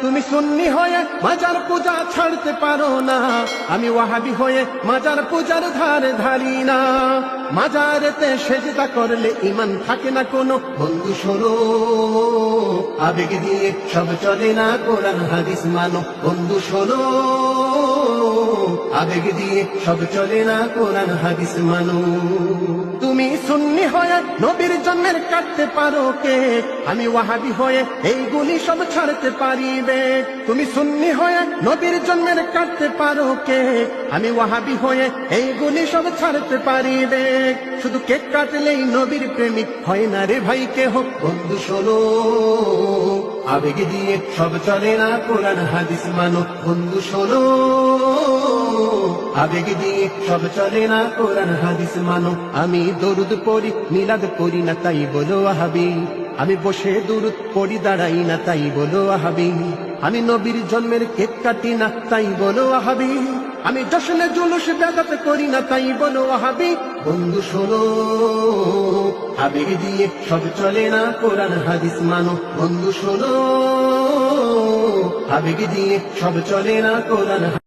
তুমি সুন্নি হয়ে মাজার পূজা ছাড়তে পারো না, আমি ওয়াহাবি হয়ে মাজার পূজার ধার ধারি না। মাজারেতে সেজদা করলে ঈমান থাকে না কোনো, বন্ধু শোনো আবেগ দিয়ে সব চলে না, কোরআন হাদিস মানো। বন্ধু শোনো আবেগ দিয়ে সব চলে না, কোরআন হাদিস মানো। তুমি সুন্নি হয়ে নবীর জন্মের কাটতে পারো কে, আমি ওয়াহাবি হয়ে এইগুলি সব ছাড়তে পারিবে। তুমি সুন্নি হয়ে নবীর জন্মের কাটতে পারো কে, আমি ওয়াহাবি হয়ে এইগুলি সব ছাড়তে পারিবে। শুধু কেক কাটলেই নবীর প্রেমিক হয় না রে ভাই কেহ। বন্ধু শোনো আবেগ দিয়ে সব চলে না, কোরআন হাদিস মানো। বন্ধু শোনো আবেগ দিয়ে সব চলে না, কোরআন হাদিস মানো। আমি দরুদ পড়ি মিলাদ পড়ি না, তাই বলো ওয়াহাবি। আমি বসে দরুদ পড়ি দাঁড়াই না, তাই বলো ওয়াহাবি। আমি নবীর জন্মের কেক কাটি না, তাই বলো ওয়াহাবি। আমি জশ্নে জুলুস বেদাত করি না, তাই বলো ওয়াহাবি। বন্ধু শোনো আবেগ দিয়ে সব চলে না, কোরআন হাদিস মানো। বন্ধু শোনো আবেগ দিয়ে সব চলে না, কোরআন